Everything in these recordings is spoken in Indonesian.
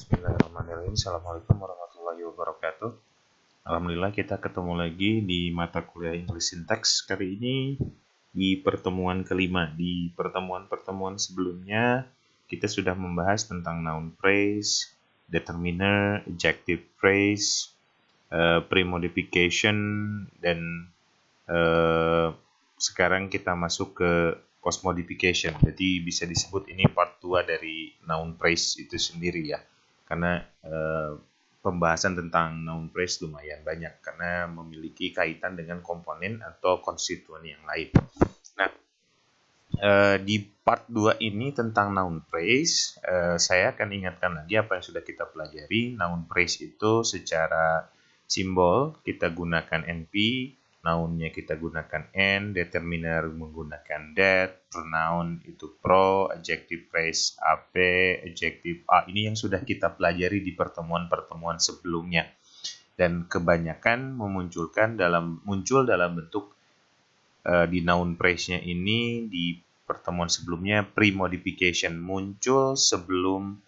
Bismillahirrahmanirrahim. Assalamualaikum warahmatullahi wabarakatuh. Alhamdulillah kita ketemu lagi di mata kuliah English Syntax. Kali ini di pertemuan kelima. Di pertemuan-pertemuan sebelumnya kita sudah membahas tentang noun phrase, determiner, adjective phrase, premodification, dan sekarang kita masuk ke postmodification. Jadi bisa disebut ini part 2 dari noun phrase itu sendiri ya. Karena pembahasan tentang noun phrase lumayan banyak karena memiliki kaitan dengan komponen atau konstituen yang lain. Nah, di part 2 ini tentang noun phrase, saya akan ingatkan lagi apa yang sudah kita pelajari. Noun phrase itu secara simbol kita gunakan NP, nounnya kita gunakan N, determiner menggunakan that, pronoun itu pro, adjective phrase AP, adjective A. Ini yang sudah kita pelajari di pertemuan-pertemuan sebelumnya. Dan kebanyakan muncul dalam bentuk di noun phrase-nya ini di pertemuan sebelumnya premodification, muncul sebelum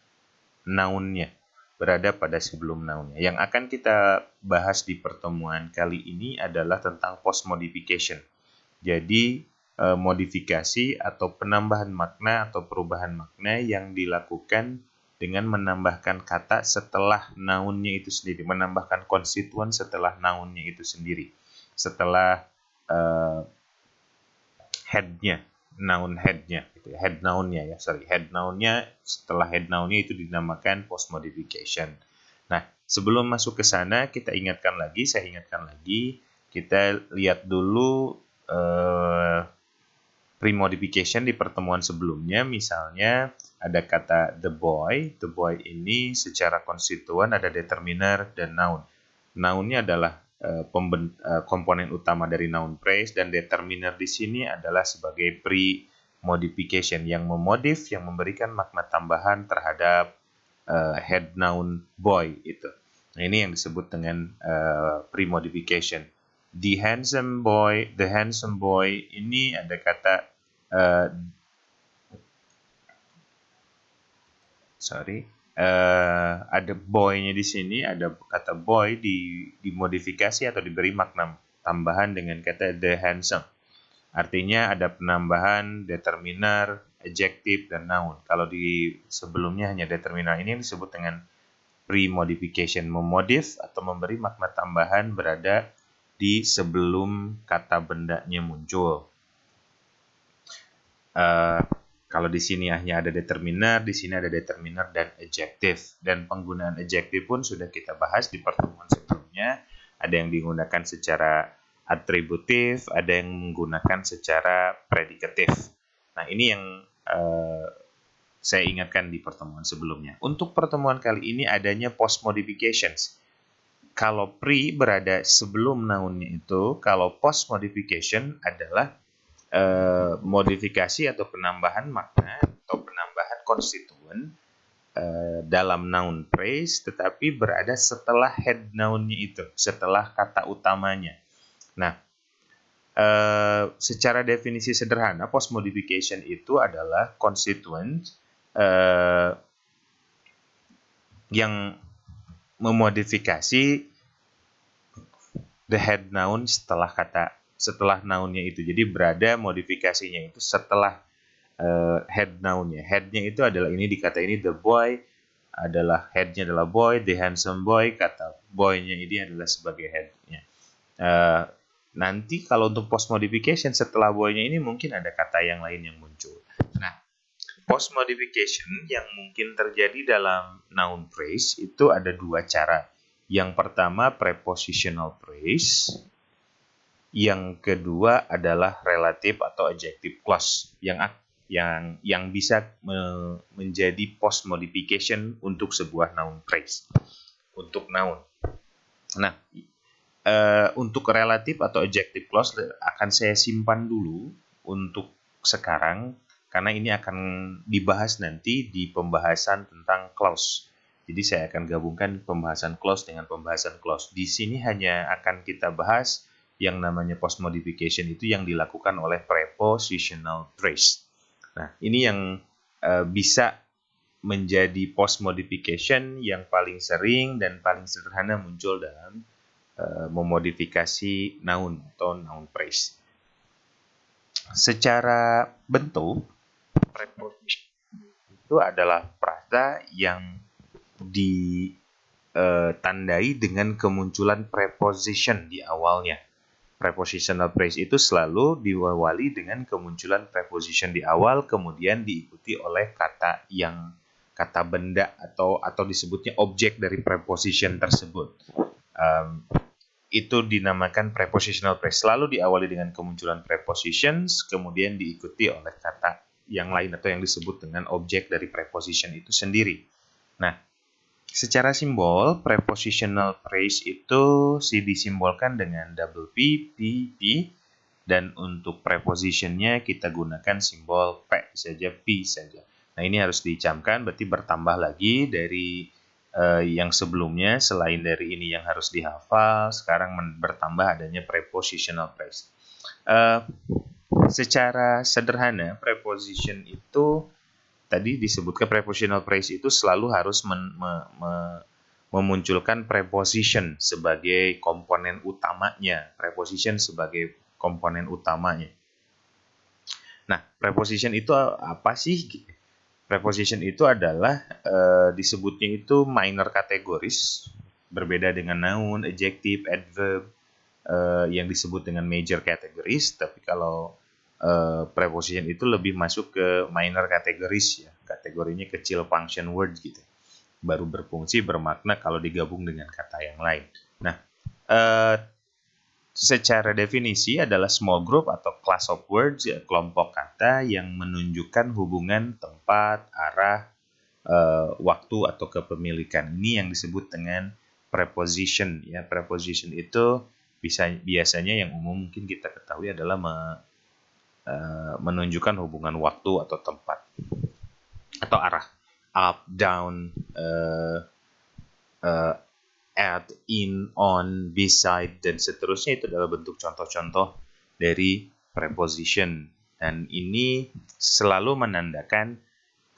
noun-nya, berada pada sebelum noun-nya. Yang akan kita bahas di pertemuan kali ini adalah tentang postmodification. Jadi modifikasi atau penambahan makna atau perubahan makna yang dilakukan dengan menambahkan kata setelah noun-nya itu sendiri, menambahkan konstituen setelah noun-nya itu sendiri, setelah head-nya, noun head-nya, head noun-nya ya, head noun-nya, setelah head noun-nya itu dinamakan postmodification. Nah, sebelum masuk ke sana, saya ingatkan lagi, kita lihat dulu premodification di pertemuan sebelumnya. Misalnya ada kata the boy ini secara konstituen ada determiner dan noun. Noun-nya adalah komponen utama dari noun phrase, dan determiner di sini adalah sebagai premodification yang memodif, yang memberikan makna tambahan terhadap head noun boy itu. Nah, ini yang disebut dengan premodification. The handsome boy ini ada kata ada boy-nya di sini, ada kata boy dimodifikasi atau diberi makna tambahan dengan kata the handsome. Artinya ada penambahan determiner, adjective, dan noun. Kalau di sebelumnya hanya determiner, ini disebut dengan premodification, memodif atau memberi makna tambahan berada di sebelum kata bendanya muncul. Kalau di sini hanya ada determiner, di sini ada determiner dan adjective. Dan penggunaan adjective pun sudah kita bahas di pertemuan sebelumnya. Ada yang digunakan secara atributif, ada yang menggunakan secara predikatif. Nah, ini yang saya ingatkan di pertemuan sebelumnya. Untuk pertemuan kali ini adanya post modifications. Kalau pre berada sebelum noun-nya itu, kalau post modification adalah modifikasi atau penambahan makna atau penambahan konstituen dalam noun phrase, tetapi berada setelah head noun-nya itu, setelah kata utamanya. Nah, secara definisi sederhana, post modification itu adalah konstituen yang memodifikasi the head noun setelah noun-nya itu. Jadi berada modifikasinya itu setelah head noun-nya. Head-nya itu adalah ini, di kata ini the boy adalah head-nya adalah boy, the handsome boy, kata boy-nya ini adalah sebagai head-nya. Nanti kalau untuk post modification setelah boy-nya ini mungkin ada kata yang lain yang muncul. Nah, post modification yang mungkin terjadi dalam noun phrase itu ada dua cara. Yang pertama prepositional phrase, yang kedua adalah relative atau adjective clause yang bisa menjadi post modification untuk sebuah noun phrase, untuk noun. Nah, untuk relative atau adjective clause akan saya simpan dulu untuk sekarang karena ini akan dibahas nanti di pembahasan tentang clause. Jadi saya akan gabungkan pembahasan clause dengan pembahasan clause. Di sini hanya akan kita bahas yang namanya post modification itu yang dilakukan oleh prepositional phrase. Nah, ini yang bisa menjadi post modification yang paling sering dan paling sederhana muncul dalam memodifikasi noun atau noun phrase. Secara bentuk, preposition itu adalah frasa yang ditandai dengan kemunculan preposition di awalnya. Prepositional phrase itu selalu diawali dengan kemunculan preposition di awal, kemudian diikuti oleh kata benda atau disebutnya objek dari preposition tersebut. Itu dinamakan prepositional phrase. Selalu diawali dengan kemunculan prepositions, kemudian diikuti oleh kata yang lain atau yang disebut dengan objek dari preposition itu sendiri. Nah, secara simbol, prepositional phrase itu disimbolkan dengan double P, P, dan untuk prepositionnya kita gunakan simbol P saja, P saja. Nah, ini harus dicamkan, berarti bertambah lagi dari yang sebelumnya. Selain dari ini yang harus dihafal, sekarang bertambah adanya prepositional phrase. Secara sederhana, preposition itu tadi disebutkan prepositional phrase itu selalu harus memunculkan preposition sebagai komponen utamanya. Preposition sebagai komponen utamanya. Nah, preposition itu apa sih? Preposition itu adalah disebutnya itu minor categories, berbeda dengan noun, adjective, adverb yang disebut dengan major categories. Tapi kalau preposition itu lebih masuk ke minor categories ya, kategorinya kecil, function words gitu. Baru berfungsi, bermakna kalau digabung dengan kata yang lain. Nah, secara definisi adalah small group atau class of words, ya, kelompok kata yang menunjukkan hubungan tempat, arah, waktu atau kepemilikan. Ini yang disebut dengan preposition. Ya, preposition itu biasanya yang umum mungkin kita ketahui adalah menunjukkan hubungan waktu atau tempat atau arah, up, down, at, in, on, beside, dan seterusnya. Itu adalah bentuk contoh-contoh dari preposition, dan ini selalu menandakan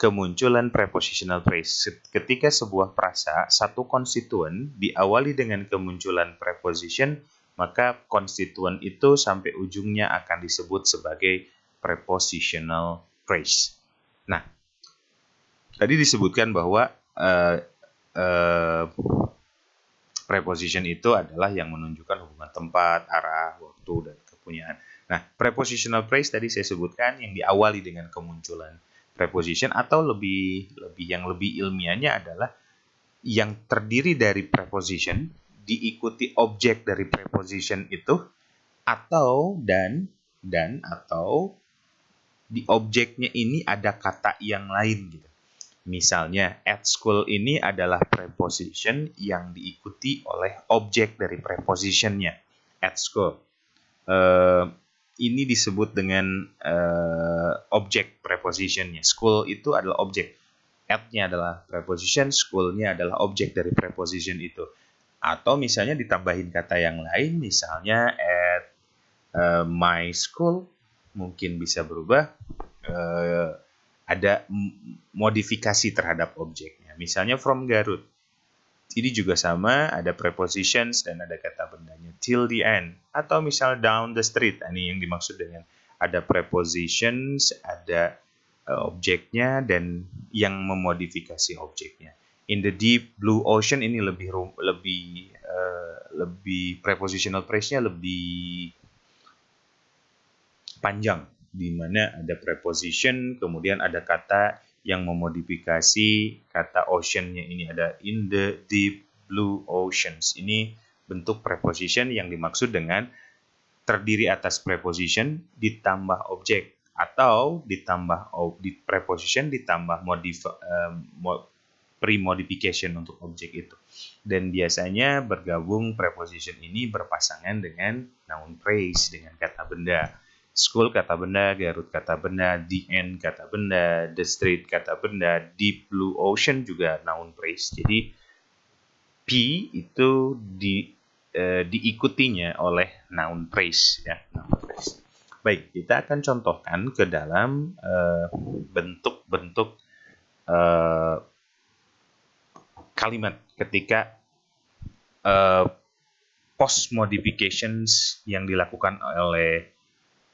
kemunculan prepositional phrase. Ketika sebuah frasa satu konstituen diawali dengan kemunculan preposition, maka konstituen itu sampai ujungnya akan disebut sebagai prepositional phrase. Nah, tadi disebutkan bahwa preposition itu adalah yang menunjukkan hubungan tempat, arah, waktu, dan kepunyaan. Nah, prepositional phrase tadi saya sebutkan yang diawali dengan kemunculan preposition, atau lebih ilmiahnya adalah yang terdiri dari preposition diikuti objek dari preposition itu, atau atau di objeknya ini ada kata yang lain gitu. Misalnya, at school ini adalah preposition yang diikuti oleh objek dari prepositionnya, at school. Ini disebut dengan objek prepositionnya. School itu adalah objek. At-nya adalah preposition, school-nya adalah objek dari preposition itu. Atau misalnya ditambahin kata yang lain, misalnya at my school, mungkin bisa berubah. Ada modifikasi terhadap objeknya. Misalnya from Garut. Ini juga sama, ada prepositions dan ada kata bendanya. Till the end. Atau misal down the street. Ini yang dimaksud dengan ada prepositions, ada objeknya, dan yang memodifikasi objeknya. In the deep blue ocean, ini lebih prepositional phrase-nya lebih panjang, di mana ada preposition, kemudian ada kata yang memodifikasi kata ocean-nya. Ini ada in the deep blue oceans. Ini bentuk preposition yang dimaksud dengan terdiri atas preposition ditambah objek, atau ditambah preposition ditambah pre-modification untuk objek itu. Dan biasanya bergabung preposition ini berpasangan dengan noun phrase, dengan kata benda. School kata benda, Garut kata benda, the end kata benda, the street kata benda, deep blue ocean juga noun phrase. Jadi P itu diikutinya oleh noun phrase, ya, noun phrase. Baik, kita akan contohkan ke dalam bentuk-bentuk eh, kalimat ketika post modifications yang dilakukan oleh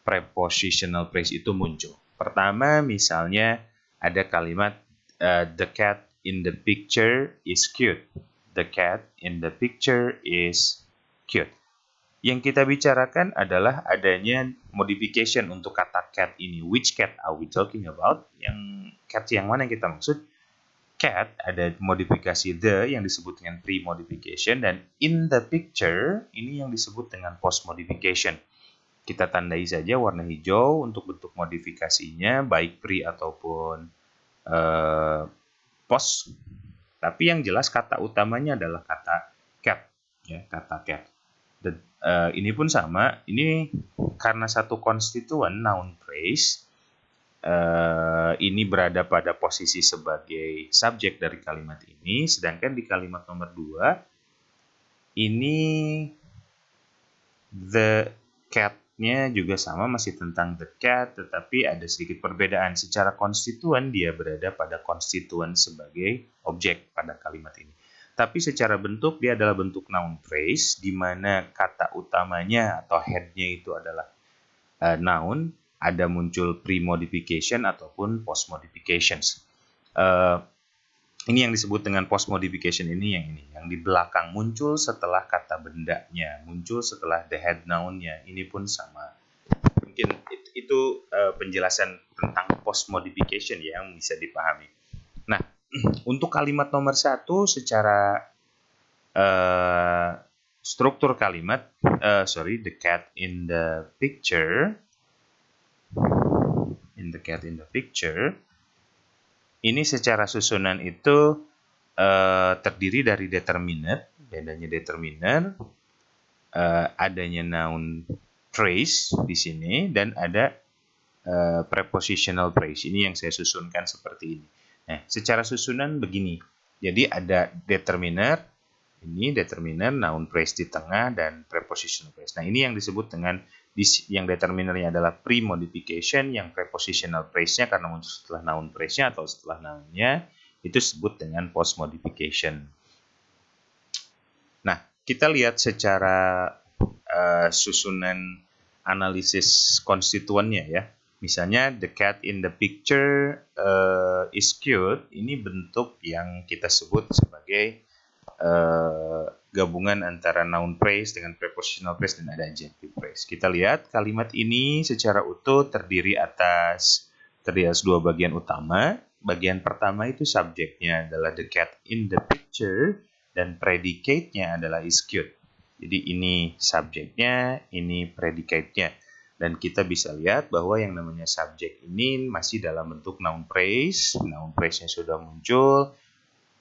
prepositional phrase itu muncul. Pertama, misalnya ada kalimat the cat in the picture is cute. The cat in the picture is cute. Yang kita bicarakan adalah adanya modification untuk kata cat ini. Which cat are we talking about? Yang cat yang mana yang kita maksud? Cat ada modifikasi the yang disebut dengan pre-modification, dan in the picture ini yang disebut dengan post-modification. Kita tandai saja warna hijau untuk bentuk modifikasinya, baik pre ataupun post. Tapi yang jelas kata utamanya adalah kata cat, ya, kata cat. Dan, ini pun sama. Ini karena satu konstituen noun phrase, ini berada pada posisi sebagai subjek dari kalimat ini, sedangkan di kalimat nomor 2 ini the cat-nya juga sama, masih tentang the cat, tetapi ada sedikit perbedaan. Secara konstituen dia berada pada konstituen sebagai objek pada kalimat ini. Tapi secara bentuk dia adalah bentuk noun phrase, di mana kata utamanya atau head-nya itu adalah noun, ada muncul pre-modification ataupun post-modifications. Ini yang disebut dengan post-modification ini yang di belakang muncul setelah kata bendanya, muncul setelah the head noun-nya. Ini pun sama. Mungkin itu penjelasan tentang post-modification yang bisa dipahami. Nah, untuk kalimat nomor 1 secara struktur kalimat, the cat in the picture, ini secara susunan itu terdiri dari determiner, bedanya determiner, adanya noun phrase di sini, dan ada prepositional phrase. Ini yang saya susunkan seperti ini. Nah, secara susunan begini. Jadi ada determiner, ini determiner, noun phrase di tengah, dan prepositional phrase. Nah, ini yang disebut dengan, yang determinernya adalah pre-modification, yang prepositional phrase-nya karena muncul setelah noun phrase-nya atau setelah noun-nya, itu disebut dengan post-modification. Nah, kita lihat secara susunan analisis konstituennya ya. Misalnya the cat in the picture is cute, ini bentuk yang kita sebut sebagai gabungan antara noun phrase dengan prepositional phrase dan ada adjective phrase. Kita lihat kalimat ini secara utuh terdiri atas 2 bagian utama. Bagian pertama itu subjeknya adalah the cat in the picture, dan predicate-nya adalah is cute. Jadi ini subjeknya, ini predicate-nya. Dan kita bisa lihat bahwa yang namanya subjek ini masih dalam bentuk noun phrase. Noun phrase-nya sudah muncul,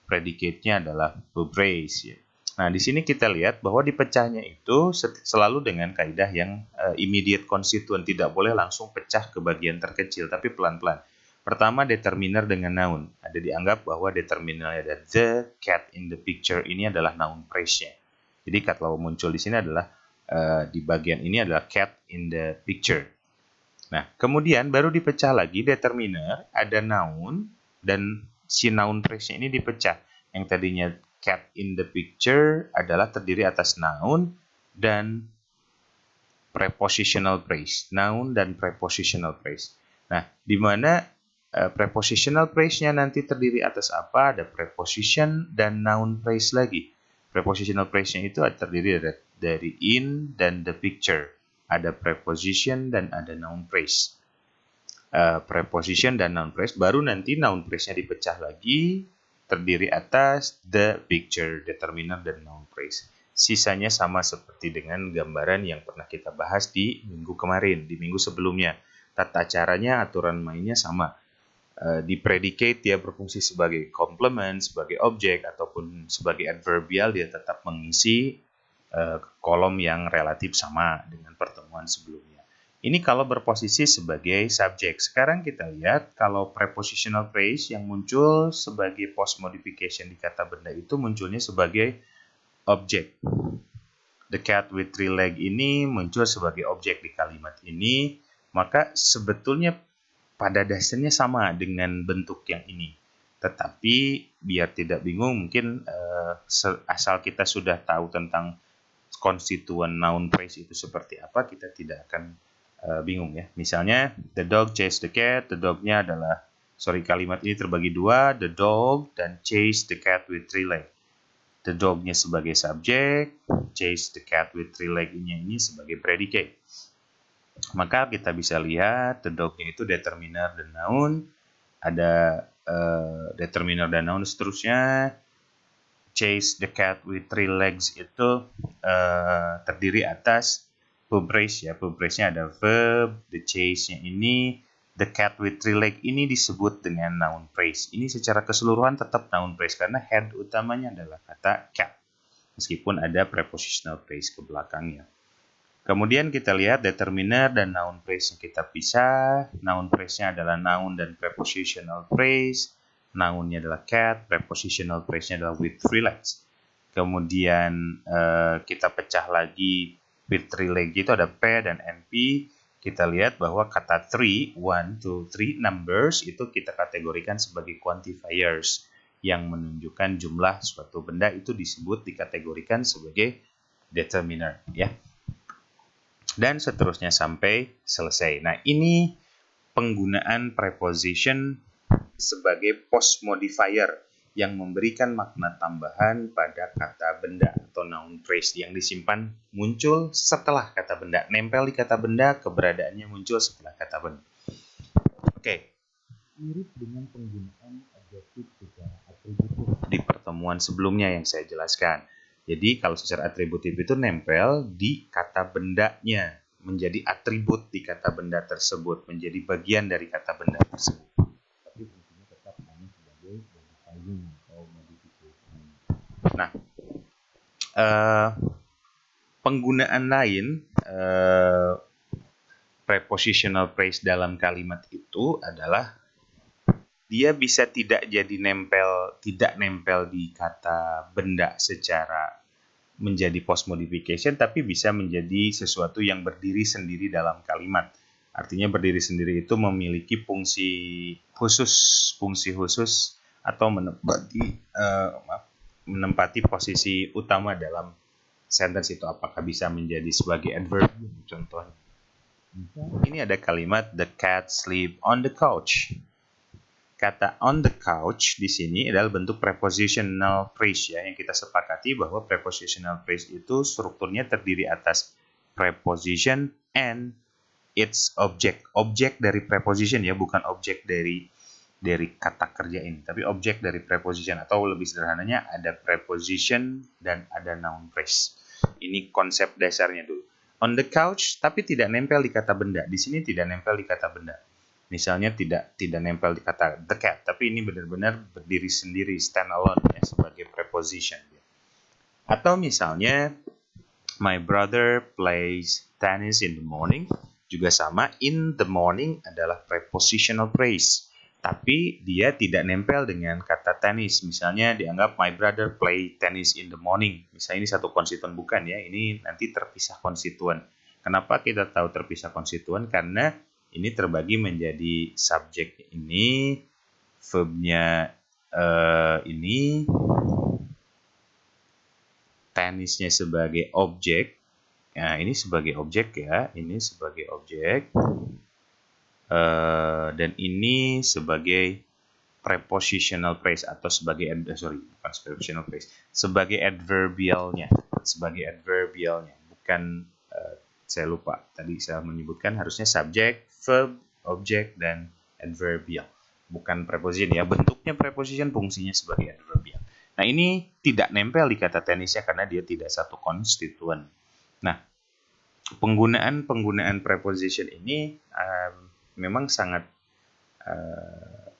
predicate-nya adalah verb phrase. Ya. Nah, di sini kita lihat bahwa dipecahnya itu selalu dengan kaidah yang immediate constituent, tidak boleh langsung pecah ke bagian terkecil, tapi pelan-pelan. Pertama, determiner dengan noun. Ada dianggap bahwa determinernya ada the cat in the picture, ini adalah noun phrase-nya. Jadi kalau muncul di sini adalah di bagian ini adalah cat in the picture. Nah, kemudian baru dipecah lagi determiner, ada noun, dan si noun phrase-nya ini dipecah. Yang tadinya cat in the picture adalah terdiri atas noun dan prepositional phrase. Noun dan prepositional phrase. Nah, di mana prepositional phrase-nya nanti terdiri atas apa? Ada preposition dan noun phrase lagi. Prepositional phrase-nya itu terdiri dari in dan the picture. Ada preposition dan ada noun phrase. Preposition dan noun phrase, baru nanti noun phrase-nya dipecah lagi, terdiri atas the picture, determiner, dan noun phrase. Sisanya sama seperti dengan gambaran yang pernah kita bahas di minggu kemarin, di minggu sebelumnya. Tata caranya, aturan mainnya sama. Di predicate dia berfungsi sebagai complement, sebagai objek, ataupun sebagai adverbial, dia tetap mengisi kolom yang relatif sama dengan pertemuan sebelumnya. Ini kalau berposisi sebagai subjek. Sekarang kita lihat kalau prepositional phrase yang muncul sebagai post modification di kata benda itu munculnya sebagai objek. The cat with 3 legs ini muncul sebagai objek di kalimat ini, maka sebetulnya pada dasarnya sama dengan bentuk yang ini. Tetapi biar tidak bingung, mungkin asal kita sudah tahu tentang konstituen noun phrase itu seperti apa, kita tidak akan bingung ya. Misalnya the dog chased the cat, the dog-nya adalah, kalimat ini terbagi dua, the dog dan chase the cat with 3 legs. The dog-nya sebagai subjek, chase the cat with 3 legs-nya ini sebagai predicate. Maka kita bisa lihat the dog-nya itu determiner dan noun, ada determiner dan noun seterusnya. Chase the cat with 3 legs itu terdiri atas verb phrase ya. Verb phrase-nya ada verb, the chase-nya ini, the cat with 3 legs ini disebut dengan noun phrase. Ini secara keseluruhan tetap noun phrase karena head utamanya adalah kata cat. Meskipun ada prepositional phrase ke belakangnya. Kemudian kita lihat determiner dan noun phrase yang kita pisah. Noun phrase-nya adalah noun dan prepositional phrase. Noun-nya adalah cat, prepositional phrase-nya adalah with 3 legs. Kemudian kita pecah lagi with 3 legs itu ada P dan NP. Kita lihat bahwa kata 3, 1, 2, 3 numbers itu kita kategorikan sebagai quantifiers yang menunjukkan jumlah suatu benda, itu dikategorikan sebagai determiner ya. Dan seterusnya sampai selesai. Nah, ini penggunaan preposition sebagai post modifier yang memberikan makna tambahan pada kata benda atau noun phrase yang disimpan muncul setelah kata benda. Nempel di kata benda, keberadaannya muncul setelah kata benda. Oke. Mirip dengan penggunaan adjektif secara atributif di pertemuan sebelumnya yang saya jelaskan. Jadi kalau secara atributif itu nempel di kata bendanya, menjadi atribut di kata benda tersebut, menjadi bagian dari kata benda tersebut. Tapi fungsinya tetap hanya sebagai modifying atau modification. Nah, penggunaan lain prepositional phrase dalam kalimat itu adalah dia bisa tidak nempel di kata benda secara menjadi post modification, tapi bisa menjadi sesuatu yang berdiri sendiri dalam kalimat. Artinya berdiri sendiri itu memiliki fungsi khusus atau menempati posisi utama dalam sentence itu. Apakah bisa menjadi sebagai adverb contohnya. Ini ada kalimat the cat sleep on the couch. Kata on the couch di sini adalah bentuk prepositional phrase ya, yang kita sepakati bahwa prepositional phrase itu strukturnya terdiri atas preposition and its object. Objek dari preposition ya, bukan objek dari kata kerja ini, tapi objek dari preposition, atau lebih sederhananya ada preposition dan ada noun phrase. Ini konsep dasarnya dulu. On the couch tapi tidak nempel di kata benda. Di sini tidak nempel di kata benda. Misalnya tidak nempel di kata the cat, tapi ini benar-benar berdiri sendiri, stand alone ya, sebagai preposition. Atau misalnya my brother plays tennis in the morning, juga sama, in the morning adalah prepositional phrase, tapi dia tidak nempel dengan kata tenis. Misalnya dianggap my brother play tennis in the morning. Misalnya ini satu konstituen, bukan ya, ini nanti terpisah konstituen. Kenapa kita tahu terpisah konstituen? Karena ini terbagi menjadi subjek ini, verbnya ini, tenisnya sebagai objek. Nah, ini sebagai objek ya, ini sebagai objek, dan ini sebagai prepositional phrase atau sebagai bukan prepositional phrase, sebagai adverbialnya, bukan saya lupa tadi saya menyebutkan harusnya subjek, verb, object, dan adverbial, bukan preposition ya. Bentuknya preposition, fungsinya sebagai adverbial. Nah, ini tidak nempel di kata tenisnya karena dia tidak satu konstituen. Nah, penggunaan preposition ini memang sangat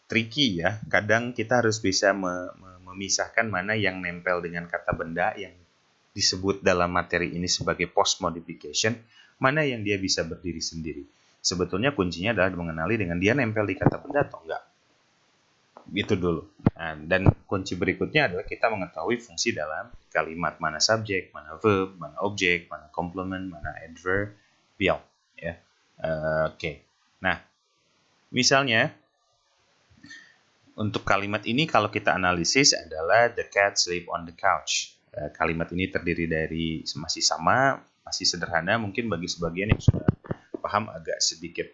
tricky ya. Kadang kita harus bisa memisahkan mana yang nempel dengan kata benda yang disebut dalam materi ini sebagai post modification, mana yang dia bisa berdiri sendiri. Sebetulnya kuncinya adalah mengenali dengan dia nempel di kata benda atau enggak. Gitu dulu. Nah, dan kunci berikutnya adalah kita mengetahui fungsi dalam kalimat, mana subjek, mana verb, mana objek, mana complement, mana adverbial ya. Oke. Nah, misalnya Untuk kalimat ini kalau kita analisis adalah the cat sleep on the couch. Kalimat ini terdiri dari masih sama, masih sederhana, mungkin bagi sebagian yang sudah paham agak sedikit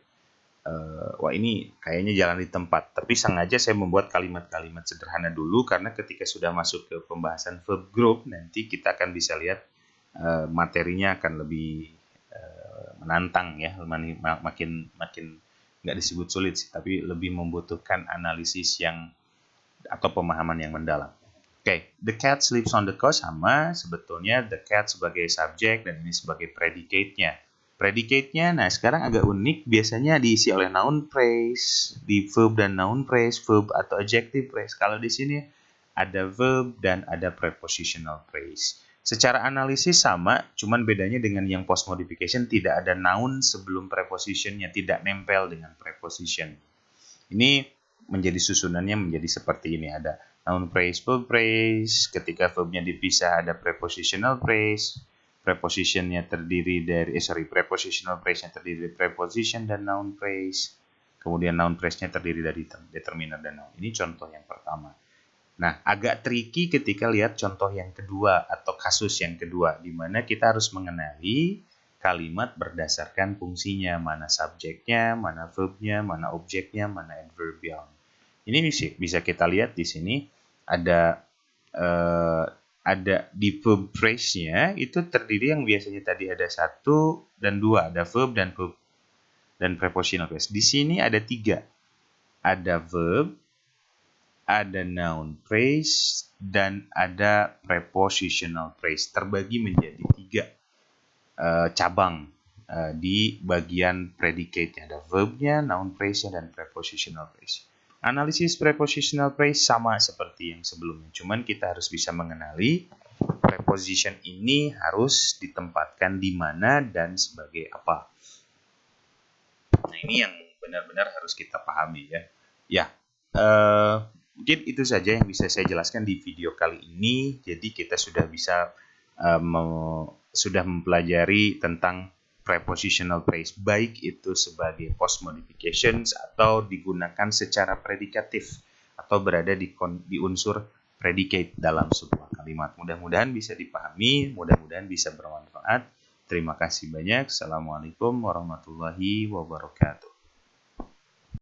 wah ini kayaknya jalan di tempat. Tapi sengaja saya membuat kalimat-kalimat sederhana dulu karena ketika sudah masuk ke pembahasan verb group nanti kita akan bisa lihat materinya akan lebih menantang ya, makin nggak disebut sulit sih, tapi lebih membutuhkan analisis yang atau pemahaman yang mendalam. Oke, the cat sleeps on the couch sama sebetulnya the cat sebagai subjek dan ini sebagai predicate-nya. Predicate-nya, nah sekarang agak unik, biasanya diisi oleh noun phrase, di verb dan noun phrase, verb atau adjective phrase. Kalau di sini ada verb dan ada prepositional phrase. Secara analisis sama, cuman bedanya dengan yang post modification tidak ada noun sebelum prepositionnya, tidak nempel dengan preposition. Ini menjadi susunannya menjadi seperti ini, ada noun phrase, verb phrase, ketika verbnya dipisah ada prepositional phrase, prepositionnya terdiri dari prepositional phrase-nya terdiri dari preposition dan noun phrase, kemudian noun phrase-nya terdiri dari determiner dan noun. Ini contoh yang pertama. Nah, agak tricky ketika lihat contoh yang kedua atau kasus yang kedua, di mana kita harus mengenali kalimat berdasarkan fungsinya, mana subjeknya, mana verbnya, mana objeknya, mana adverbial. Ini bisa kita lihat di sini ada di verb phrase-nya itu terdiri yang biasanya tadi ada 1 dan 2, ada verb dan prepositional phrase. Di sini ada 3, ada verb, ada noun phrase, dan ada prepositional phrase. Terbagi menjadi 3 cabang di bagian predicate-nya. Ada verbnya, noun phrase-nya, dan prepositional phrase. Analisis prepositional phrase sama seperti yang sebelumnya. Cuman kita harus bisa mengenali preposition ini harus ditempatkan di mana dan sebagai apa. Nah, ini yang benar-benar harus kita pahami ya. Ya, mungkin itu saja yang bisa saya jelaskan di video kali ini. Jadi kita sudah bisa sudah mempelajari tentang prepositional phrase, baik itu sebagai post modifications atau digunakan secara predikatif atau berada di unsur predicate dalam sebuah kalimat. Mudah-mudahan bisa dipahami, mudah-mudahan bisa bermanfaat. Terima kasih banyak. Assalamualaikum warahmatullahi wabarakatuh.